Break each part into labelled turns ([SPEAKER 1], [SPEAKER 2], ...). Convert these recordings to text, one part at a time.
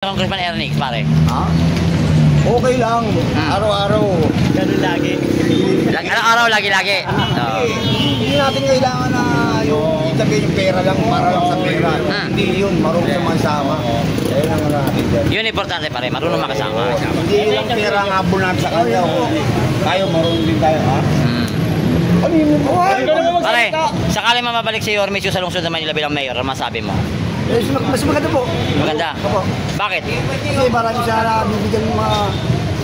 [SPEAKER 1] Congressman Ernix, pare.
[SPEAKER 2] Ha? Okay lang. Araw-araw.
[SPEAKER 3] Ganun lagi.
[SPEAKER 1] Araw-araw, lagi-lagi.
[SPEAKER 2] Hindi natin kailangan na yung sabihin yung pera lang para lang sa pera. Hindi yun. Marunong sa magsama. Kaya lang natin dyan.
[SPEAKER 1] Yun importante, pare. Marunong makasama.
[SPEAKER 2] Hindi lang pera ang habol natin sa kanya. Tayo marunong din tayo, ha? Ano yun mo?
[SPEAKER 1] Pare, sakali mamabalik si Yorme sa lungsod ng Manila bilang mayor, ano masabi mo?
[SPEAKER 2] Mas maganda po.
[SPEAKER 1] Maganda?
[SPEAKER 2] Opo.
[SPEAKER 1] Bakit?
[SPEAKER 2] Kasi marami sana bibigyan ng mga...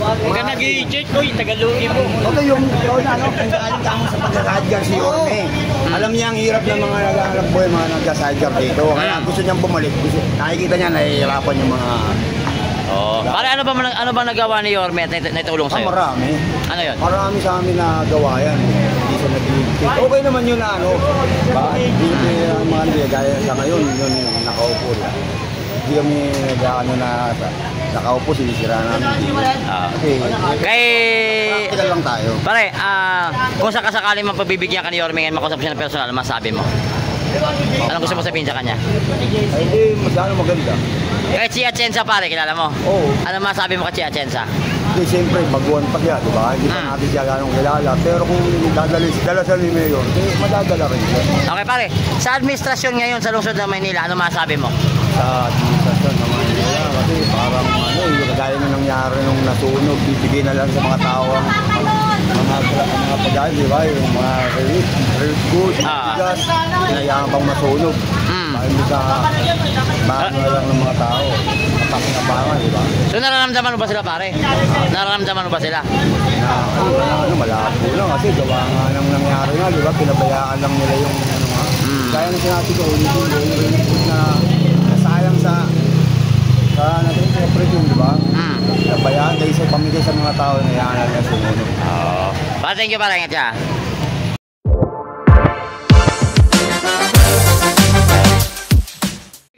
[SPEAKER 3] Huwag ka nag-i-check ko, Tagalogin mo.
[SPEAKER 2] Ito yung kung galing tamo sa pagkakadyan si Yorme. Alam niya ang hirap ng mga nag-aalap po yung mga nagkasadyan dito. Kaya gusto niyang bumalik. Nakikita niya nahihirapan yung mga...
[SPEAKER 1] Oh. Pare, ano ba nagawa ni Yorme at naitulong sa'yo?
[SPEAKER 2] Marami.
[SPEAKER 1] Ano yun?
[SPEAKER 2] Marami sa amin na gawa yan. Hindi siya nag-iintay. Okay naman yun na ano. Hindi ang mga nila. Gaya sa ngayon, yun yung nakaupo. Hindi kami nag-ano na nakaupo, sinisira namin.
[SPEAKER 1] Kay...
[SPEAKER 2] Practical lang tayo.
[SPEAKER 1] Pare, kung sakasakali mapabibigyan ka ni Yorme ngayon, makusap siya ng personal, masabi mo? Anong gusto mo sabihin sa kanya?
[SPEAKER 2] Ay, hindi, masyado maganda.
[SPEAKER 1] Kay Chia Chensa, pare, kilala mo?
[SPEAKER 2] Oo.
[SPEAKER 1] Ano masabi mo kay Chia Chensa?
[SPEAKER 2] Hindi, siyempre, baguhan pa siya, di ba? Hindi pa natin siya ganong kilala. Pero kung dala sa ni Mayor, madadala rin siya.
[SPEAKER 1] Okay, pare. Sa administrasyon ngayon sa lungsod ng Maynila, ano masabi mo?
[SPEAKER 2] Sa administrasyon naman nila, kasi parang ano, yung kagaya na nangyari nung nasunog, bibigay na lang sa mga tao ang mga pagkain, di ba? Yung mga relief goods, bigas, hinayaan pang masunog. Dahil sa bahan na lang ng mga tao, napakinabangan, di ba?
[SPEAKER 1] So nararamdaman mo ba sila, pare? Nararamdaman mo ba sila?
[SPEAKER 2] Na ano, malabo lang kasi gawa nga nang nangyari nga, di ba? Pinabayaan lang nila yung ano nga. Kaya na sinabi ko, yung na sayang sa natin sa premium, di ba? Pinabayaan dahil sa pamigay sa mga tao na yan na sumunod.
[SPEAKER 1] Pare, thank you, pare. Ingat siya.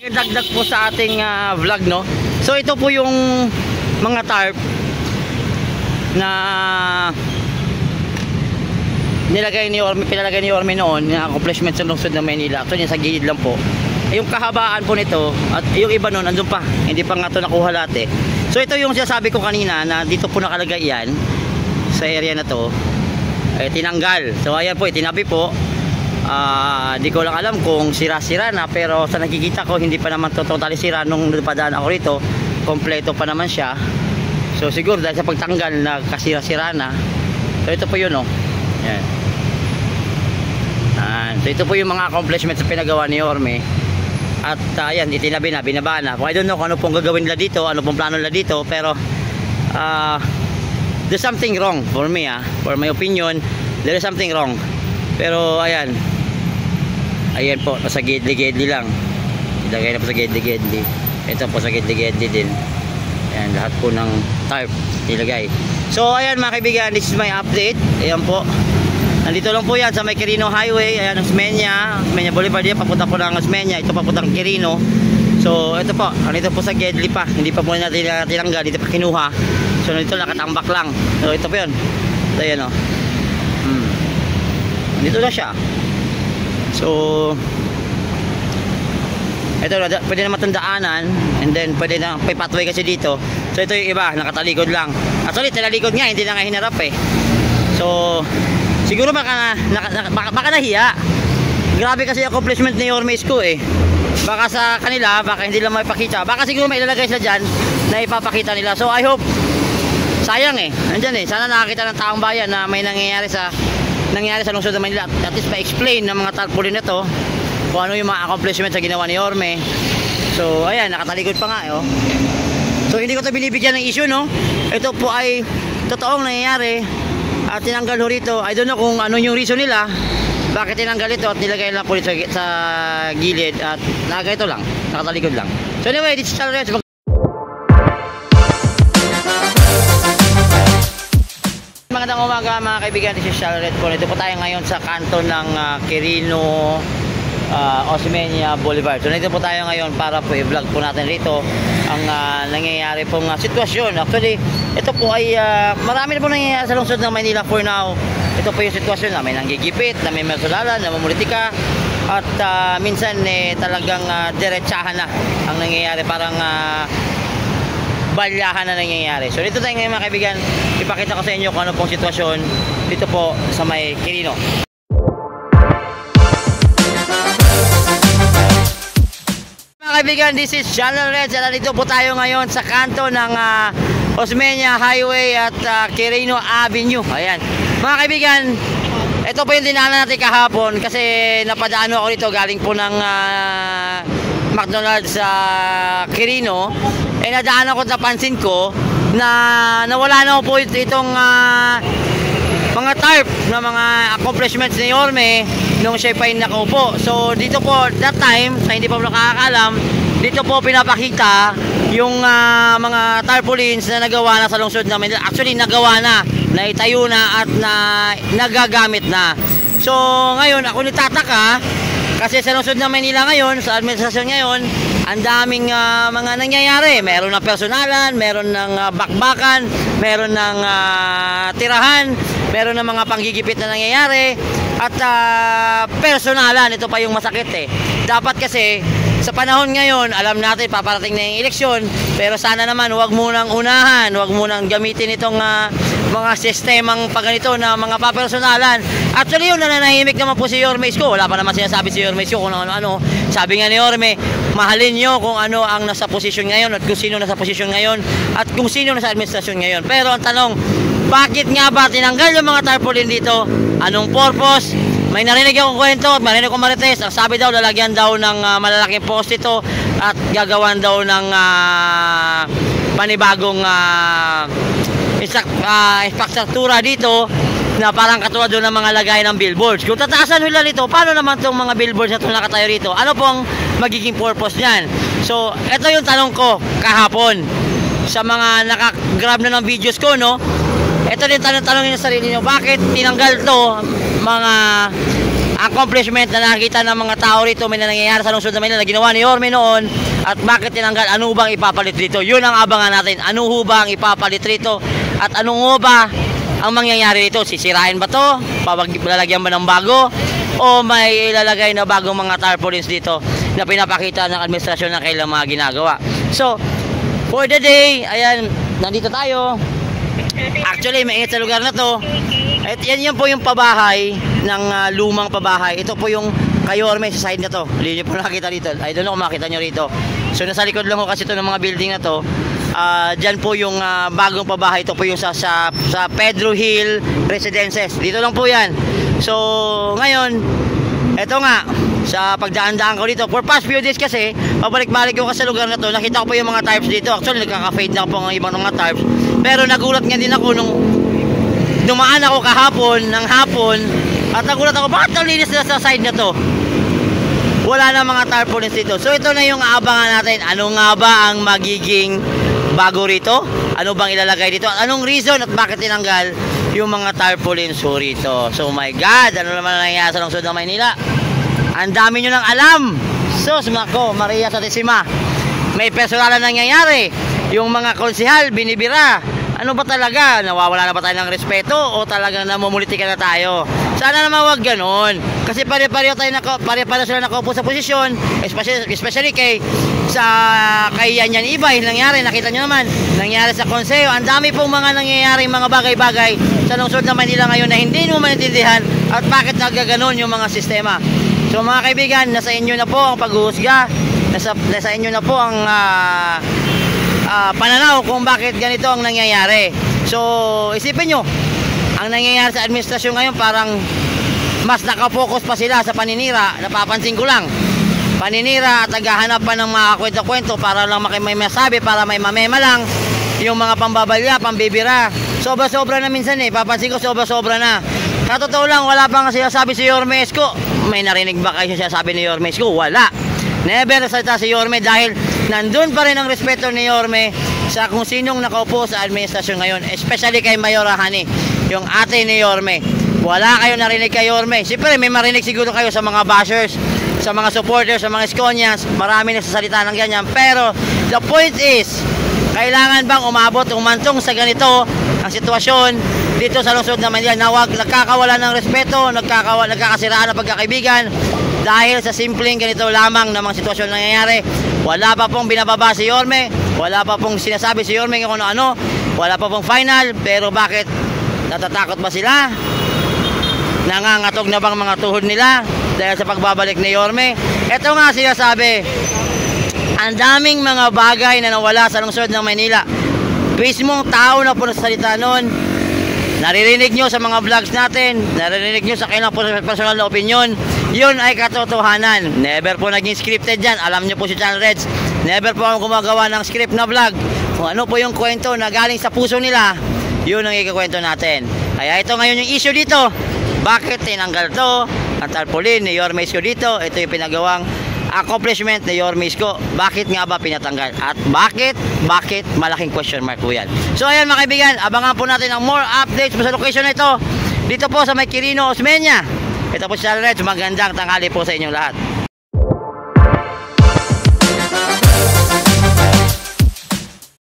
[SPEAKER 1] Dagdag po sa ating vlog, no? So ito po yung mga tarp na pinalagay ni Yorme noon na accomplishment sa lungsod ng Maynila. Actually sa gilid lang po. Yung kahabaan po nito at yung iba noon andun pa, hindi pa nga ito nakuha lahat eh. So ito yung sinasabi ko kanina na dito po nakalagay yan sa area na to, tinanggal. So ayan po, itinabi po. Di ko lang alam kung sira-sira na, pero sa nakikita ko hindi pa naman totally sira. Nung napadaan ako rito, kompleto pa naman siya. So siguro dahil sa pagtanggal nagkasira-sira na. So ito po yun, oh. Yan. So ito po yung mga accomplishments na pinagawa ni Yorme. At ayan, itinabi na, binaba na. I don't know kung ano pong gagawin nila dito, ano pong plano nila dito, pero there's something wrong for me, for my opinion. There is something wrong. Pero ayan po, sa gedli-gedli lang. Ilagay na po sa gedli-gedli. Ito po sa gedli-gedli din. Ayan, lahat po ng tarp nilagay. So ayan mga kaibigan, this is my update. Ayan po, nandito lang po yan sa may Quirino Highway. Ayan ang Osmeña Boulevard yan, papunta po ng Osmeña. Ito papuntang Quirino. So ito po, nandito po sa gedli pa. Hindi pa po natin tinanggal, dito pa kinuha. So nandito nakatambak lang. So ito po yun. So ayan o. Dito na siya. So ito na, pwede na matandaanan. And then pwede na may pathway kasi dito. So ito yung iba, nakatalikod lang. Actually talalikod nga, hindi na nga hinarap eh. So siguro baka nahiya. Grabe kasi accomplishment ni Yorme Isko eh. Baka sa kanila, baka hindi lang maipakita. Baka siguro may ilalagay sila dyan na ipapakita nila. So I hope, sayang eh, nandyan eh. Sana nakakita ng taong bayan na may nangyayari sa lungsod ng Manila. At least ma-explain ng mga tarpaulin na to kung ano yung mga accomplishment sa ginawa ni Yorme. So ayan, nakatalikod pa nga oh. So hindi ko to binibigyan ng issue, no. Ito po ay totoong nangyayari at tinanggal ho rito. I don't know kung ano yung reason nila bakit tinanggal ito at nilagay lang po sa gilid at ito lang, nakatalikod lang. So anyway, this is Charles. Magandang umaga mga kaibigan, this is Charlotte po. Ito po tayo ngayon sa kanto ng Quirino Osmeña Boulevard. So nandito po tayo ngayon para po i-vlog po natin rito ang nangyayari pong sitwasyon. Actually, ito po ay marami na po nangyayari sa lungsod ng Maynila for now. Ito po yung sitwasyon na may nanggigipit, na may masulalan, na mamumulitika. At minsan talagang diretsahan na ang nangyayari. Parang balyahan na nangyayari. So dito tayo ngayon mga kaibigan, ipakita ko sa inyo kung ano pong sitwasyon dito po sa may Quirino. Mga kaibigan, this is Channel Red. Dito po tayo ngayon sa kanto ng Osmeña Highway at Quirino Avenue. Ayan. Mga kaibigan, ito po yung dinaanan natin kahapon kasi napadaan ako dito galing po ng McDonald's sa Quirino. Nadaan ako, napansin ko na nawala na po itong mga tarp na mga accomplishments ni Yorme nung siya pa yung nakaupo. So dito po, that time, sa hindi pa nakakaalam, dito po pinapakita yung mga tarpaulins na nagawa na sa lungsod namin. Actually, nagawa na, naitayo na at nagagamit na. So ngayon, ako nitataka kasi sa lungsod namin nila ngayon, sa administrasyon ngayon, ang daming mga nangyayari. Meron ng personalan, meron ng bakbakan, meron ng tirahan, meron ng mga panggigipit na nangyayari, at personalan. Ito pa yung masakit eh. Dapat kasi sa panahon ngayon, alam natin paparating na yung eleksyon, pero sana naman huwag munang unahan, huwag munang gamitin itong mga sistemang pagganito na mga papersonalan. Actually yun, nananahimik naman po si Yorme Isko. Wala pa naman sinasabi si Yorme Isko kung ano-ano. Sabi nga ni Yorme, mahalin nyo kung ano ang nasa posisyon ngayon at kung sino nasa posisyon ngayon at kung sino nasa administrasyon ngayon. Pero ang tanong, bakit nga ba tinanggal yung mga tarpaulin dito? Anong purpose? May narinig akong kwento, marinig ko marites. Ang sabi daw, lalagyan daw ng malalaking post ito at gagawan daw ng panibagong infrastruktura dito na parang katulad doon ng mga lagay ng billboards. Kung tataasan nila nito, paano naman itong mga billboards na ito nakatayo rito? Ano pong magiging purpose niyan? So, ito yung tanong ko kahapon sa mga nakagrab na ng videos ko, no? Ito din tanongin sa sarili nyo, bakit tinanggal to mga accomplishment na nakikita ng mga tao rito, may nangyayari sa lungsod na Manila na ginawa ni Yorme noon, at bakit tinanggal? Ano bang ipapalit rito? Yun ang abangan natin. Ano ba ang ipapalit rito? At ano ba ang mangyayari rito? Sisirain ba to? Lalagyan ba ng bago? O may ilalagay na bagong mga tarpaulins dito na pinapakita ng administrasyon na kailang mga ginagawa? So, for the day, ayan, nandito tayo. Actually, mainit sa lugar na to. At yan po yung pabahay ng lumang pabahay. Ito po yung Yorme sa side na to. Hindi nyo po nakita dito. I don't know kung makita nyo rito. So nasa likod lang ko kasi ito ng mga building na to. Dyan po yung bagong pabahay. Ito po yung sa Pedro Hill Residences. Dito lang po yan. So ngayon, eto nga, sa pagdaan-daan ko dito, for past few days kasi, pabalik-balik ko kasi sa lugar na to, nakita ko po yung mga tarps dito. Actually, nagkaka-fade na po ang ibang mga tarps. Pero nagulat nga din ako nung dumaan ako kahapon, ng hapon, at nagulat ako, bakit ang linis na sa side na to? Wala na mga tarpaulins dito. So ito na yung aabangan natin. Ano nga ba ang magiging bago rito? Ano bang ilalagay dito? At anong reason at bakit tinanggal yung mga tarpaulins rito? So my God, ano naman nangyayari sa lungsod ng Maynila? Ang dami nyo nang alam. Sus, mako, Maria Santísima. May personalan nangyayari. Yung mga konsehal, binibira. Ano ba talaga? Nawawala na ba tayo ng respeto? O talagang namumulitika na tayo? Sana naman wag ganon. Kasi pare-pareho sila nakaupo sa posisyon. Especially kay Yanyan Ibay. Nangyari, nakita nyo naman. Nangyari sa konseyo. Ang dami pong mga nangyayari, mga bagay-bagay sa lungsod na Manila ngayon na hindi mo maintindihan at bakit nagaganon yung mga sistema. So mga kaibigan, nasa inyo na po ang paghuhusga, nasa inyo na po ang pananaw kung bakit ganito ang nangyayari. So isipin nyo, ang nangyayari sa administrasyon ngayon parang mas nakapokus pa sila sa paninira. Napapansin ko lang, paninira at naghahanap pa ng mga kwento-kwento para lang may masabi, para may mamema lang. Yung mga pambabalya, pambibira, sobra-sobra na minsan eh. Papansin ko sobra-sobra na. Sa totoo lang, wala pang sinasabi si Yorme Isko. May narinig ba kayo sinasabi ni Yorme Isko? Wala. Never nasalita si Yorme dahil nandun pa rin ang respeto ni Yorme sa kung sinong nakaupo sa administrasyon ngayon. Especially kay Mayora Hani, yung ate ni Yorme. Wala kayo narinig kay Yorme. Siyempre may marinig siguro kayo sa mga bashers, sa mga supporters, sa mga Iskonians. Marami nagsasalita ng ganyan. Pero the point is, kailangan bang umantong sa ganito ang sitwasyon dito sa lungsod ng Manila na wag nagkakawala ng respeto, nagkakasiraan ng pagkakaibigan dahil sa simpleng ganito lamang na mga sitwasyon na nangyayari. Wala pa pong binababa si Yorme, wala pa pong sinasabi si Yorme kung ano, wala pa pong final, pero bakit natatakot ba sila? Nangangatog na bang mga tuhod nila dahil sa pagbabalik ni Yorme? Ito nga sinasabi, ang daming mga bagay na nawala sa lungsod ng Maynila. Mismong tao na po nagsasalita noon, naririnig nyo sa mga vlogs natin, naririnig nyo sa kanilang personal na opinion, yun ay katotohanan. Never po naging scripted yan. Alam nyo po si Channel Reds, never po ako gumagawa ng script na vlog. Kung ano po yung kwento na galing sa puso nila, yun ang ikakwento natin. Kaya ito ngayon yung issue dito. Bakit tinanggal to? Ang tarpaulin ni Yorme Isko dito. Ito yung pinagawang accomplishment ni Yorme Isko. Bakit nga ba pinatanggal? At bakit? Malaking question mark po yan. So ayan mga kaibigan, abangan po natin ang more updates sa location na ito. Dito po sa may Quirino, Osmeña. Ito po si Channel Reds. Magandang tanghali po sa inyong lahat.